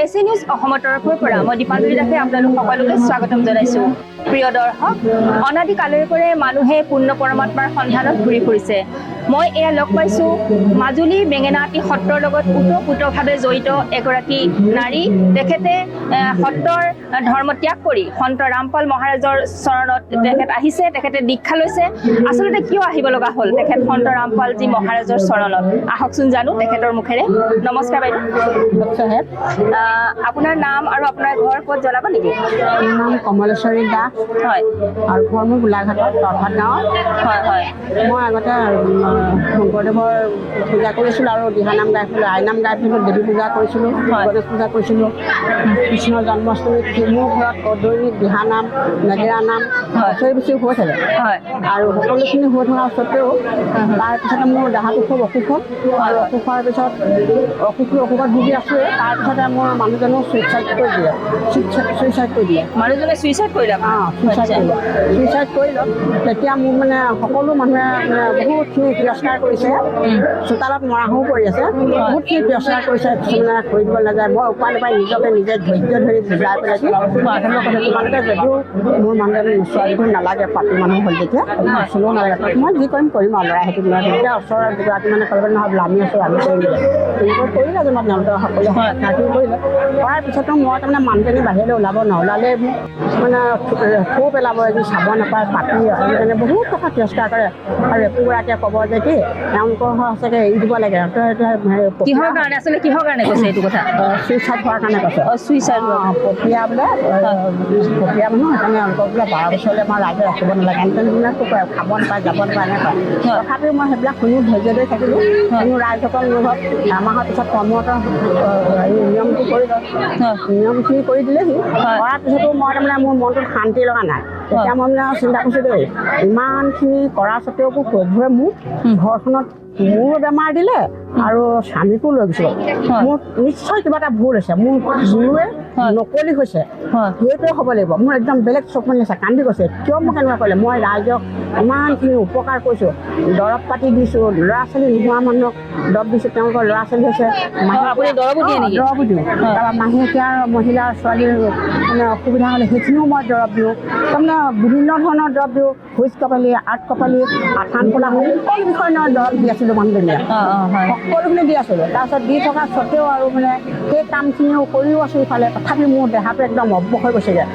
AC news অসমৰ তৰফৰ পৰা মই দীপাঞ্জলি দাসে আপোনালোক সকলোকে স্বাগতম জনাইছো। প্ৰিয় দৰ্শক, অনাদি কালৰে পৰা মানুহে পূৰ্ণ পৰমাত্মাৰ সন্ধানত ঘূৰি ফুৰিছে। মই এয়া লগ পাইছোঁ মাজুলী বেঙেনাআটী সত্ৰৰ লগত ওতঃপ্ৰোতভাৱে জড়িত এগৰাকী নাৰী। তেখেতে সত্ৰৰ ধৰ্ম ত্যাগ কৰি সন্ত ৰামপাল মহাৰাজৰ চৰণত তেখেত আহিছে, তেখেতে দীক্ষা লৈছে। আচলতে কিয় আহিব লগা হ'ল তেখেত সন্ত ৰামপালজী মহাৰাজৰ চৰণত? আহকচোন জানো তেখেতৰ মুখেৰে। নমস্কাৰ বাইদেউ। আপোনাৰ নাম আৰু আপোনাৰ ঘৰ ক'ত জনাব নেকি? নাম কমলেশ্বৰী দাস। হয়। আৰু ঘৰ মোৰ গোলাঘাটত তৰভাত গাঁৱত। হয় হয়। মই আগতে শংকৰদেৱৰ পূজা কৰিছিলোঁ আৰু দিহানাম গাইছিলোঁ, আইনাম গাইছিলোঁ, দেৱী পূজা কৰিছিলোঁ, গণেশ পূজা কৰিছিলোঁ। কৃষ্ণৰ জন্মাষ্টমীত মোৰ ঘৰত দৈনিক দিহানাম, নেগেৰা নাম বছৰি বেছি হৈ থাকে। হয়। আৰু সকলোখিনি হৈ থকাৰ স্বত্তেও তাৰপিছতে মোৰ দেহাটো খুব অসুখ হ'ল আৰু অসুখ হোৱাৰ পিছত অসুখত ভুগি আছোঁৱেই। তাৰপিছতে মোৰ মানুহজনেও ছুইচাইড কৰি দিলে। মানুহজনে ছুইচাইড কৰিলে? ছুইচাইড কৰিলে। তেতিয়া মোৰ মানে সকলো মানুহে বহুতখিনি তিৰস্কাৰ কৰিছে। চোতালত মৰাশও কৰি আছে, বহুতখিনি তিৰস্কাৰ কৰিছে। কিছুমানে কৰি দিব নাযায়। মই উপায় নাপাই নিজকে নিজে ধৈৰ্য ধৰি বুজাই পেলাই তোমালোকে যদিও মোৰ মানুহজনে ছোৱালীটো নালাগে, পাপী মানুহ হ'ল যেতিয়া চলিব নালাগে, মই যি কৰিম আৰু ল'ৰাই সেইটো নোৱাৰে। তেতিয়া ওচৰৰ দুগৰাকী মানে ক'লে নহয় বোলে আমি আছোঁ, আমি কৰি দিলে। তেনেকৈ কৰিলে যেনিবা তেওঁলোকে সকলোৱে সাক্ষী কৰিলে। কৰাৰ পিছতো মই তাৰমানে মানুহজনী বাহিৰলৈ ওলাব নোলালে মানে থৌ পেলাব, এদিন চাব নাপায়, পাতি সেইকাৰণে বহুত কথা তিৰস্কাৰ কৰে। আৰু একোগৰাকীয়ে ক'ব যে কি তেওঁলোকৰ সঁচাকৈ এৰি দিব লাগে। কিহৰ কাৰণে আচলতে কিহৰ কাৰণে কৈছে এইটো কথা? ছুইচাইড হোৱাৰ কাৰণে কৈছে। ছুইচাইড পপীয়া বোলে পপীয়া মানুহ, সেইকাৰণে তেওঁলোকক বোলে 12 বছৰলৈ আমাৰ ৰাইজে ৰাখিব নালাগে। এনেকৈ কয়, খাব নাপায়, যাব নাপায়, এনেকুৱা। তথাপিও মই সেইবিলাক শুনি ধৈৰ্য ধৰি থাকিলোঁ। কিন্তু ৰাইজসকল মোৰ ঘৰত এমাহৰ পিছত কৰ্মৰত নিয়মটো কৰি লয়। নিয়মখিনি কৰি দিলেহি। কৰাৰ পিছতো মই তাৰমানে মোৰ মনটোত শান্তি লগা নাই। তেতিয়া মই মানে চিন্তা কৰিছোঁ দেই, ইমানখিনি কৰাৰ স্বত্তেও প্ৰভুৱে মোক ঘৰখনত মোৰো বেমাৰ দিলে আৰু স্বামীকো লৈ গৈছোঁ। মোৰ নিশ্চয় কিবা এটা ভুল হৈছে। মোৰ গুৰুৱে নকলি হৈছে, সেইটোৱে হ'ব লাগিব। মোৰ একদম বেলেগ চকু মেলি আছে, কান্দি গৈছে। কিয় মোক এনেকুৱা কৰিলে? মই ৰাইজক ইমানখিনি উপকাৰ কৰিছোঁ, দৰৱ পাতি দিছোঁ, ল'ৰা ছোৱালী নোহোৱা মানুহক দৰৱ দিছোঁ, তেওঁলোকৰ ল'ৰা ছোৱালী হৈছে। দৰৱো দিওঁ। তাৰপৰা মাহেকীয়া মহিলাৰ ছোৱালীৰ মানে অসুবিধা হ'লে সেইখিনিও মই দৰৱ দিওঁ। তাৰমানে বিভিন্ন ধৰণৰ দৰৱ দিওঁ। ভোজ কপালি, আঠ কপালি, আঠান পোলা, সকলো বিষয়ৰ দৰৱ দি আছিলোঁ মানুহজনীয়ে। সকলোখিনি দি আছিলোঁ। তাৰপিছত দি থকাৰ স্বত্তেও আৰু মানে সেই কামখিনিও কৰিও আছোঁ ইফালে। তথাপি মোৰ দেহাটো একদম অৱস হৈ গৈছেগৈ।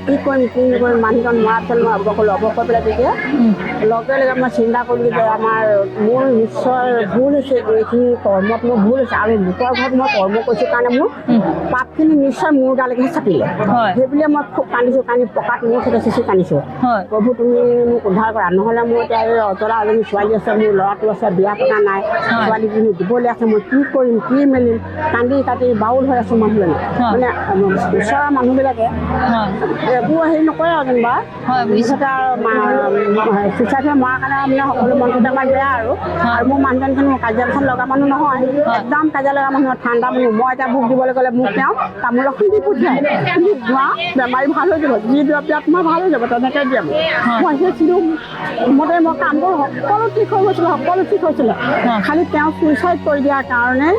কি কৰিম কি নকৰিম, মানুহজন মৰাৰ পিছত মই অৱস হৈ পেলাই তেতিয়া লগে লগে মই চিন্তা কৰিলোঁ যে মোৰ নিশ্চয় ভুল হৈছে, এইখিনি কৰ্মত মোৰ ভুল হৈছে আৰু লোকৰ ঘৰত মই কৰ্ম কৰিছোঁ কাৰণে মোৰ পাপখিনি নিশ্চয় মোৰ গালৈকে চাপিলে। সেইবুলিয়ে মই খুব কান্দিছোঁ, পকাত মোৰ সৈতে চিচি কান্দিছোঁ। প্ৰভু তুমি মোক উদ্ধাৰ কৰা, নহ'লে মোৰ এতিয়া এই অজৰা এজনী ছোৱালী আছে, মোৰ ল'ৰাটো আছে, বিয়া পতা নাই, ছোৱালীজনী দিবলৈ আছে, মই কি কৰিম কি মেলিম, কান্দি কাটি বাউল হৈ আছোঁ মানুহজনী। মানে ওচৰৰ মানুহবিলাকে একো হেৰি নকৰে আৰু যেনিবা পিছতে ছুইচাইড হৈ মৰাৰ কাৰণে মানে সকলো মনটোতে আমাৰ বেয়া আৰু মোৰ মানুহজনীখন কাজিয়া পেচাল লগা মানুহ নহয়, একদম কাজিয়া লগা মানুহ, ঠাণ্ডা মানুহ। মই এতিয়া ভোক দিবলৈ গ'লে মোক তেওঁ তামোলৰ খুন্দি পঠিয়াই, যোৱা বেমাৰী ভাল হৈ যাব, যি দৰৱ দিয়া তোমাৰ ভাল হৈ যাব, তেনেকৈ দিয়ে। মই সেইখিনিও মতে মই কাম কৰোঁ, সকলো ঠিক হৈ গৈছিলে। খালি তেওঁ ছুইচাইড কৰি দিয়াৰ কাৰণে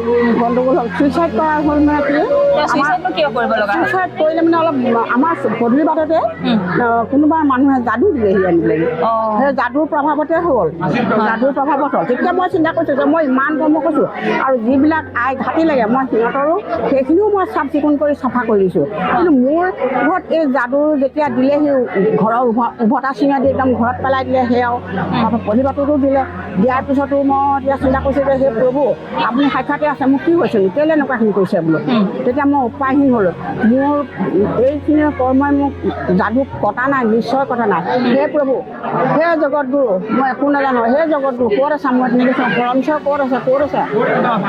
গণ্ডগোল হ'ল। ছুইচাইড কৰা হ'ল মানে কি, ছুইচাইড কৰিলে মানে অলপ আমাৰ পদূলি বাটতে কোনোবা মানুহে যাদু দিলেহি আনিলেহি। সেই যাদুৰ প্ৰভাৱতে হ'ল, তেতিয়া মই চিন্তা কৰিছোঁ যে মই ইমান কৰ্ম কৰিছোঁ আৰু যিবিলাক আই ঘাটি লাগে মই সিহঁতৰো সেইখিনিও মই চাফ চিকুণ কৰি চাফা কৰি দিছোঁ। কিন্তু মোৰ ঘৰত এই যাদু যেতিয়া দিলেহি, ঘৰৰ উভতা চিঙা দি একদম ঘৰত পেলাই দিলে, সেয়াও পদূলি বাটতো দিলে। দিয়াৰ পিছতো মই এতিয়া চিন্তা কৰিছোঁ যে সেই প্ৰভু আপুনি সাক্ষাতে আছে, মোক কি হৈছে নো, কেলৈ এনেকুৱাখিনি কৰিছে বোলো। তেতিয়া মই উপায়হীন হ'লোঁ। মোৰ এইখিনি কৰ্মই মোক যাদু কটা নাই, নিশ্চয় কটা নাই। হে প্ৰভু, হে জগতগুৰু, মই একো নাজানো, হে জগতগুৰু ক'ত আছা, মই তেনেকৈ পৰমশ্বৰ ক'ত আছে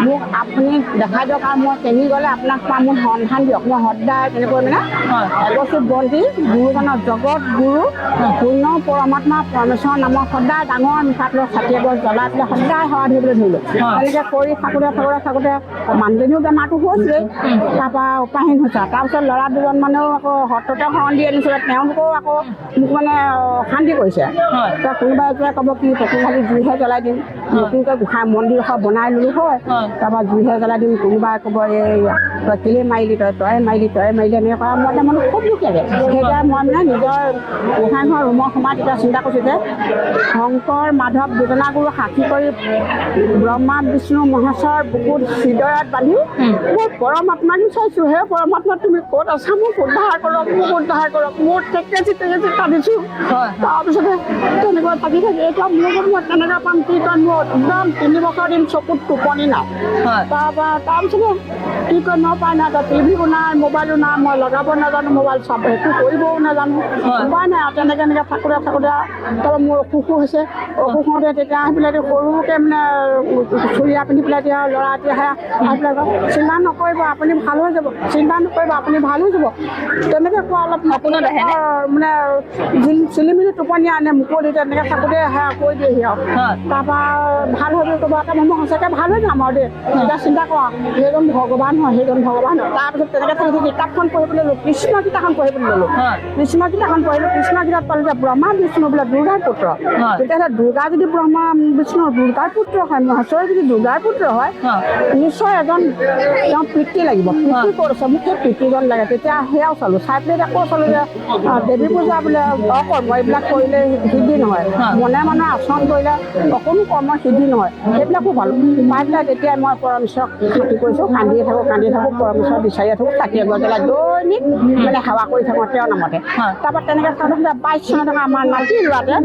মোক আপুনি দেখাই দিয়ক আৰু মই তেনি গ'লে আপোনাক পাম, মোক সন্ধান দিয়ক। মই সদায় তেনেকৈ মানে এগছি বন্তি গুৰুজনৰ জগত গুৰু পূৰ্ণ পৰমাত্মা পৰমেশ্বৰ নামৰ সদায় ডাঙৰ মিঠাতেলৰ চাকি এগছ জ্বলাই পেলাই সদায় সেৱা ধৰিবলৈ ধৰিলোঁ। তেনেকৈ কৰি থাকোঁতে মানুহজনীও বেমাৰটো হৈছিলেই। তাৰপৰা উপায়হীন হৈছে। তাৰপিছত ল'ৰা দুজনমানেও আকৌ সত্ৰতে শৰণ দি আনিছিলে, তেওঁলোকেও আকৌ মোক মানে শান্তি কৰিছে। এতিয়া কোনোবা এজনে ক'ব কি প্ৰতি খালি জুইহে জ্বলাই দিম নতুনকৈ গোঁসাই মন্দিৰ এখন বনাই ল'লোঁ হয় তাৰপৰা জুইহে জ্বলাই দিম কোনোবাই ক'ব এই তই কেলৈ মাৰিলি তই মাৰিলি এনেকৈ কৰা মই মানে খুব দুখ লাগে সেইকাৰণে মই মানে নিজৰ গোঁসাই ঘৰ ৰুমৰ সোমাই তেতিয়া চিন্তা কৰিছোঁ যে শংকৰ মাধৱ দেৱনাগুৰু সাক্ষী কৰি ব্ৰহ্মা বিষ্ণু মহেশ্বৰ বুকুত হৃদয়ত বান্ধি মই পৰমাত্মাক বিচাৰিছোঁ হে পৰমাত্মা তুমি ক'ত আছা মোক উদ্ধাৰ কৰক মোৰ টেকেচি কান্দিছোঁ তাৰপিছতে তেনেকুৱা থাকি এতিয়া মোৰ মই কেনেকৈ পাম কি কৰিম মোৰ একদম 3 বছৰ দিন চকুত টোপনি নাই তাৰপিছতে কি কৰিম উপায় নাই টিভিও নাই মোবাইলো নাই মই লগাব নাজানো মোবাইল চাব একো কৰিবও নাজানো উপায় নাই আৰু তেনেকৈ থাকোঁতে তাৰপৰা মোৰ অসুখো হৈছে অসুখ হওঁতে তেতিয়া আহি পেলাই সৰুকৈ মানে চুৰিয়া পিন্ধি পেলাই এতিয়া ল'ৰা এতিয়া আহি পেলাই চিন্তা নকৰিব আপুনি ভাল হৈ যাব তেনেকৈ কোৱা অলপ মানে চিলিমিলি টোপনি আনে মুকলি তেনেকৈ থাকোঁতে কৈ দিয়েহি আৰু তাৰপৰা ভাল হৈ ক'ব মই সঁচাকৈ ভাল হৈ যাম আৰু দেই এতিয়া চিন্তা কৰা সেইজন ভগৱান হয় তাৰপিছত তেনেকৈ থাকি কিতাপখন পঢ়িবলৈ ল'লোঁ কৃষ্ণ গীতাখন পঢ়িবলৈ ল'লোঁ কৃষ্ণ গীতাখন পঢ়িলোঁ কৃষ্ণ গীতাত পালোঁ যে ব্ৰহ্মা বিষ্ণু বোলে দুৰ্গাৰ পুত্ৰ তেতিয়াহ'লে দুৰ্গা যদি ব্ৰহ্মা বিষ্ণু দুৰ্গাৰ পুত্ৰ হয় মহেশ্বৰে যদি দুৰ্গাৰ পুত্ৰ হয় নিশ্চয় এজন তেওঁ পিতৃ লাগিব পিতৃ ক'ত আছে মোক সেই পিতৃজন লাগে তেতিয়া সেয়াও চালোঁ চাই পেলাই আকৌ চালোঁ যে দেৱী পূজা বোলে অকৰ্ম এইবিলাক কৰিলে সিদ্ধি নহয় মনে আচৰণ কৰিলে অকণো কৰ্ম সিদ্ধি নহয় সেইবিলাকো পালোঁ পাই পেলাই তেতিয়া মই পৰমেশ্বৰক খাতি কৰিছোঁ কান্দিয়ে থাকোঁ পৰমেশ্বৰ বিচাৰিয়ে থাকোঁ চাকি এগছ জ্বলাই দৈনিক মানে সেৱা কৰি থাকোঁ তেওঁৰ নামতে তাৰপৰা তেনেকৈ চাওঁতে 22 চনত আমাৰ নাতি ল'ৰাতে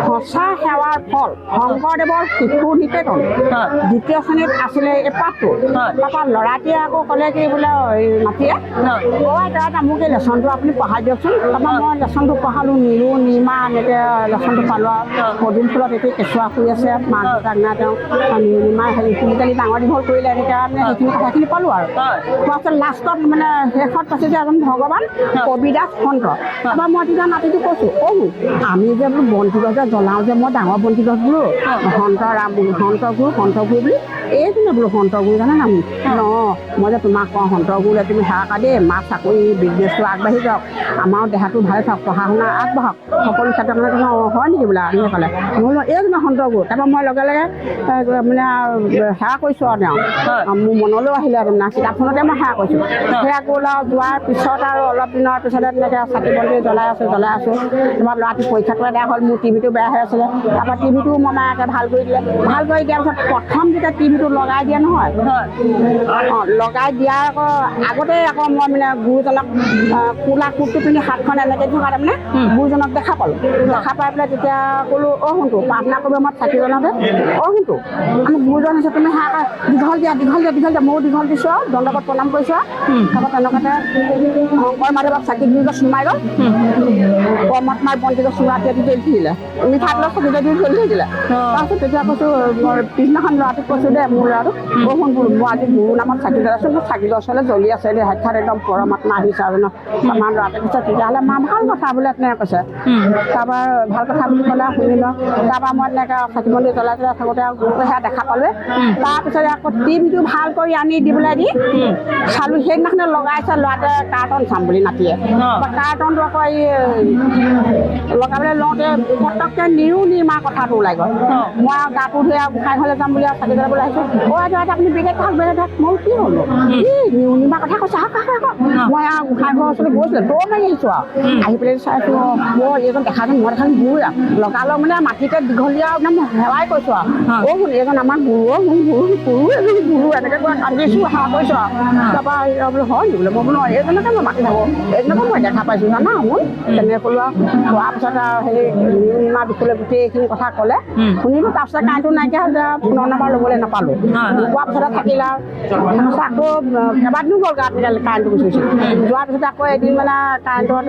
সঁচা সেৱাৰ ফল শংকৰদেৱৰ শিশু নিকেতন 2য় শ্ৰেণীত আছিলে এই পাঠটো তাৰপৰা ল'ৰাটিয়ে আকৌ ক'লে কি বোলে নাতিয়ে তই মোক এই লেচনটো আপুনি পঢ়াই দিয়কচোন তাৰপৰা মই লেচনটো পঢ়ালোঁ নিৰু নিমা এনেকৈ লেচনটো পালোঁ আৰু পদুম ফুলত এতিয়া কেঁচুৱা শুই আছে মাক দেউতাক নাই তেওঁ নিৰু নিমা তুলিকালি ডাঙৰ দীঘল কৰিলে এনেকৈ মানে সেইখিনি কথাখিনি পালোঁ আৰু তাৰপিছত লাষ্টত মানে শেষত পাইছে যে এজন ভগৱান কবিদাস সন্ত তাৰপৰা মই তেতিয়া নাতিটো কৈছোঁ আমি যে বোলো বন্তি গছ যে জ্বলাওঁ যে মই ডাঙৰ বন্তি গছ বোলো সন্তগুৰু বুলি এইজনে বোলো সন্তগুৰু জানে নাম মই যে তোমাক কওঁ সন্তগুৰুলে তুমি সেৱা কৰা দেই মাক চাকৰি বিজনেছটো আগবাঢ়ি যাওক আমাৰো দেহাটো ভালে থাকক পঢ়া শুনা আগবাঢ়ক সকলো ক্ষেত্ৰত মানে হয় নেকি বোলে আমি ক'লে মই এইজনে সন্তগুৰু তাৰপৰা মই লগে লগে মানে সেৱা কৰিছোঁ আৰু তেওঁ মোৰ মনলৈও আহিলে মানে কিতাপখনতে মই সেৱা কৰিছোঁ সেয়া গ'ল আৰু যোৱাৰ পিছত আৰু অলপ দিনৰ পিছতে তেনেকৈ চাকি বন্তি জ্বলাই আছোঁ তোমাৰ ল'ৰাটো পৰীক্ষাটো এদায় হ'ল মোৰ টিভিটো বেয়া হৈ আছিলে তাৰপৰা টিভিটো মই মাকে ভাল কৰি দিয়াৰ পিছত প্ৰথম যেতিয়া টিভিটো লগাই দিয়ে নহয় লগাই দিয়াৰ আগতে মই মানে গুৰুজনক কোলা কোটটো পিন্ধি হাতখন এনেকৈ থকা তাৰমানে গুৰুজনক দেখা পালোঁ দেখা পাই পেলাই তেতিয়া ক'লোঁ শুনটো প্ৰাৰ্থনা কৰিব মই চাকি জ্বলাওঁতে শুনটো আমাৰ গুৰুজন আছে তুমি দীঘল দিয়া ময়ো দীঘল দিছোঁ আৰু দণ্ডকত প্ৰণাম কৰিছোঁ আৰু তাৰপৰা তেনেকুৱাতে শংকৰ মাধৱক চাকি গছ সোমাই গ'ল পৰমাত্মাৰ বন্তি গছ ৰাতিয়ে জ্বলি থাকিলে মিঠাতেলৰ চাকি দি জ্বলি থাকিলে তাৰপিছত তেতিয়া কৈছোঁ পিছদিনাখন ল'ৰাটোক কৈছোঁ দে মোৰ ল'ৰাটোক শুন বোলো মই আজি গুৰু নামত চাকি জ্বলাইছোঁ মোৰ চাকি গছলৈ জ্বলি আছে দেই সাক্ষাৎ একদম পৰমাত্মা আহিছে আৰু আমাৰ ল'ৰাটোৱে কৈছে তেতিয়াহ'লে মা ভাল কথা বোলে তেনেকৈ কৈছে তাৰপৰা ভাল কথা বুলি ক'লে শুনিলোঁ তাৰপৰা মই তেনেকৈ চাকি বন্তি জ্বলাই থাকোঁতে আৰু গুৰুটো সেয়া দেখা পালোঁ তাৰপিছত আকৌ টিভিটো ভাল কৰি আনি দিবলৈ দি চালোঁ সেইদিনাখনে লগাইছে ল'ৰাটোৱে কাৰ্টন চাম বুলি নাতিয়ে কাৰ্টনটো আকৌ এই লগাবলৈ লওঁতে পটককৈ নিৰু নিৰ্মাৰ কথাটো ওলাই গ'ল মই আৰু গাটো ধুই আৰু গোঁসাই ঘৰলৈ যাম বুলি আৰু চাকি জ্বলাবলৈ আহিছোঁ আপুনি বেলেগ থাক মই কি হ'লো নিৰু নিৰ্মাৰ কথা কৈছে মই আৰু গোঁসাই ঘৰৰ ওচৰলৈ গৈছিলোঁ দৌৰ মাৰি আহিছোঁ আৰু আহি পেলাই চাইছোঁ মই এইজন দেখাজন মই দেখাজন গুৰু লগালগ মানে মাটিতে দীঘলীয়া একদম সেৱাই কৈছোঁ আৰু শুন এইজন আমাৰ গুৰু গুৰু এনেকৈ কৈ কান্দিছোঁ সেৱা কৰিছোঁ আৰু তাৰপৰা বোলো হয় নি বোলে মই বোলো এইজনকে মই মাতি থাকোঁ এইজনকে মই দেখা পাইছোঁ জানা মোৰ তেনেকৈ ক'লোঁ আৰু কোৱাৰ পিছত আৰু সেই নিৰ্মাৰ বিষয়ে গোটেইখিনি কথা ক'লে শুনিলোঁ তাৰপিছত কাৰেণ্টটো নাইকিয়া হ'ল ফোনৰ নাম্বাৰ ল'বলৈ নাপালোঁ কোৱাৰ পিছতে থাকিলে আৰু আকৌ কেইবাদিনো গ'ল কাৰেণ্টটো গুচিছিল যোৱাৰ পিছতে আকৌ এদিন মানে কাৰেণ্টত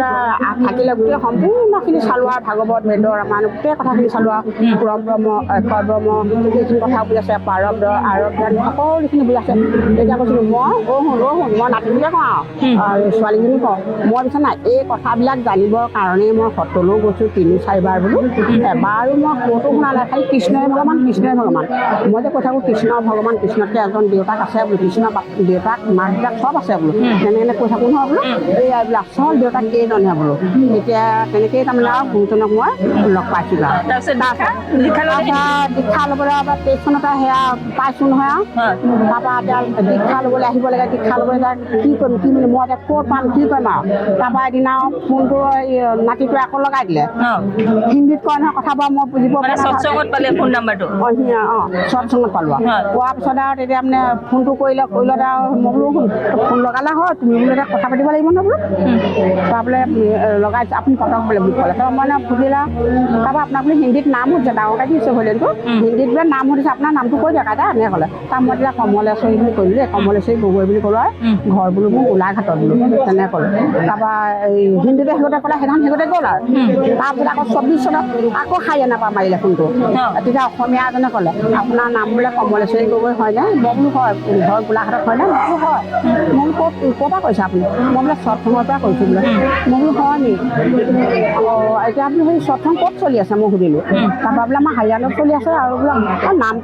থাকিলে গোটেই সম্পূৰ্ণখিনি চালোঁ আৰু ভাগৱত বেদ ৰামায়ণ গোটেই কথাখিনি চালোঁ আৰু পুৰম ব্ৰহ্ম অক্ষৰ ব্ৰহ্ম গোটেইখিনি কথা বুজাইছে পাৰব্ৰ আৰব্য সকলোখিনি বুজাইছে তেতিয়া কৈছিলোঁ মই শুন মই নাতিটোকে কওঁ আৰু ছোৱালীজনী কওঁ মই পিছত নাই এই কথাবিলাক জানিবৰ কাৰণেই মই সত্ৰলৈও গৈছোঁ 3-4 বাৰ বোলো এবাৰো মই ক'তো শুনা নাই খালি কৃষ্ণই ভগৱান মই যে কৈ থাকোঁ কৃষ্ণ ভগৱান কৃষ্ণতকৈ এজন দেউতাক আছে বোলো কৃষ্ণ দেউতাক মাক দেউতাক চব আছে বোলো এনেকৈ কৈছে থাকোঁ নহয় বোলো এইবিলাক চব দেউতাক কেইজনহে বোলো এতিয়া তেনেকেই তাৰমানে আৰু গুৰুজনক মই লগ পাইছিলোঁ আৰু দীক্ষা ল'বলৈ এবাৰ ষ্টেচনতে সেয়া পাইছোঁ নহয় আৰু তাৰপৰা এতিয়া দীক্ষা ল'বলৈ আহিব লাগে দীক্ষা ল'বলৈ কি কৰিম কি মানে মই এতিয়া ক'ত পাম কি কৰিম আৰু তাৰপৰা এদিন আৰু ফোনটো নাতিটোৱে আকৌ লগাই দিলে হিন্দীত কয় নহয় কথাবোৰ মই বুজিব পৰা সৎসংগত পালে ফোন নাম্বাৰটো অঁ সৎসংগত পালোঁ আৰু পোৱাৰ পিছত আৰু তেতিয়া মানে ফোনটো কৰিলে আৰু মই বোলো ফোন লগালে হয় তুমি বোলো এতিয়া কথা পাতিব লাগিব নহয় বোলো তাৰপৰা লগাই আপুনি পটক বোলে বুলি ক'লে তাৰপৰা মই সুধিলা তাৰপৰা আপোনাক বোলে হিন্দীত নাম সুধিছে ডাঙৰকৈ দিছে হ'লেতো হিন্দীত বোলে নাম সুধিছে আপোনাৰ নামটো কৈ দিয়ক আইতা এনেকৈ ক'লে তাৰ মই তেতিয়া কমলেশ্বৰী বুলি ক'লোঁ দেই কমলেশ্বৰী গগৈ বুলি ক'লোঁ আৰু ঘৰ বোলো মোৰ গোলাঘাটত বোলো তেনেকৈ ক'লোঁ তাৰপৰা এই হিন্দীতে সিহঁতে ক'লে সেইদিনাখন সিহঁতে গ'ল আৰু তাৰপিছত আকৌ 24 চনত আকৌ হাৰিয়ানাৰ পৰা মাৰিলে ফোনটো তেতিয়া অসমীয়া এজনে ক'লে আপোনাৰ নাম বোলে কমলেশ্বৰী গগৈ হয়নে মই বোলো হয় ঘৰ গোলাঘাটত হয়নে মই বোলো হয় মই বোলো ক'ৰ পৰা কৈছে আপুনি মই বোলে সৎসংগৰ পৰা কৈছোঁ বোলে মই বোলো হয় নি এতিয়া আপুনি সেই সৎসং ক'ত চলি আছে মই সুধিলোঁ তাৰপৰা বোলে আমাৰ হাৰিয়ানাত চলি আছে আৰু বোলে নাম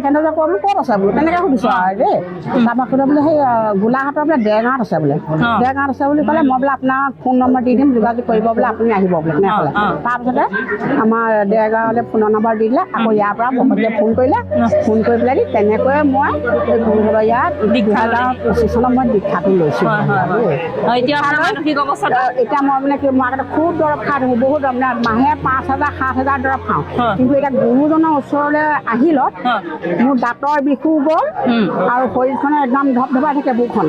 কেন্দ্ৰ যে কৈ বোলো ক'ত আছে বোলো তেনেকৈ সুধিছোঁ আৰু দেই তাৰপৰা সোধে বোলে সেই গোলাঘাটৰ বোলে দেৰগাঁৱত আছে বোলে দেৰগাঁৱত আছে বুলি ক'লে মই বোলে আপোনাৰ ফোন নম্বৰ দি দিম যোগাযোগ কৰিব বোলে আপুনি আহিব বোলে তেনেকৈ ক'লে তাৰপিছতে আমাৰ দেৰগাঁৱলৈ ফোনৰ নম্বৰ দি দিলে আকৌ ইয়াৰ পৰা ভকতীয়ে ফোন কৰিলে ফোন কৰি পেলাই তেনেকৈয়ে মই ইয়াত 2025 চনত মই দীক্ষাটো লৈছোঁ এতিয়া মই মানে কি মই আগতে খুব দৰৱ খাই থাকোঁ বহুত মানে মাহে 5,000 7,000 দৰৱ খাওঁ কিন্তু এতিয়া গুৰুজনৰ ওচৰলৈ আহিলত মোৰ দাঁতৰ বিষো গ'ল আৰু শৰীৰখনে একদম ধপধপাই থাকে বুকুখন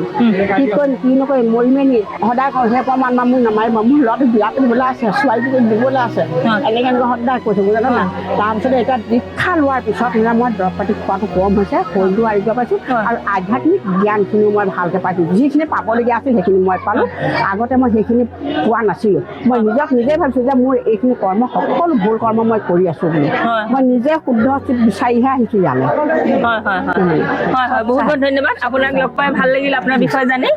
কি কৰিম কি নকৰিম মৰি মেলি সদায় কওঁ সেই প্ৰমাণ মোক নামাৰিব মোৰ ল'ৰাটো বিয়া কৰিবলৈ আছে ছোৱালীটো দিবলৈ আছে এনেকৈ সদায় কৈছোঁ বুজানে নাই তাৰপিছতে এতিয়া দীক্ষা লোৱাৰ পিছত মানে মই দৰৱ পাতি খোৱাটো কম হৈছে শৰীৰটো আৰোগ্য পাইছোঁ আৰু আধ্যাত্মিক জ্ঞানখিনিও মই ভালকৈ পাইছোঁ যিখিনি পাবলগীয়া আছিল সেইখিনি মই পালোঁ আগতে মই সেইখিনি পোৱা নাছিলোঁ মই নিজে ভাবিছোঁ যে মোৰ এইখিনি কৰ্ম সকলো ভুল কৰ্ম মই কৰি আছোঁ বুলি মই নিজে শুদ্ধ বিচাৰিহে আহিছোঁ ইয়ালৈ হয় বহুত বহুত ধন্যবাদ আপোনাক লগ পাই ভাল লাগিল আপোনাৰ বিষয়ে জানি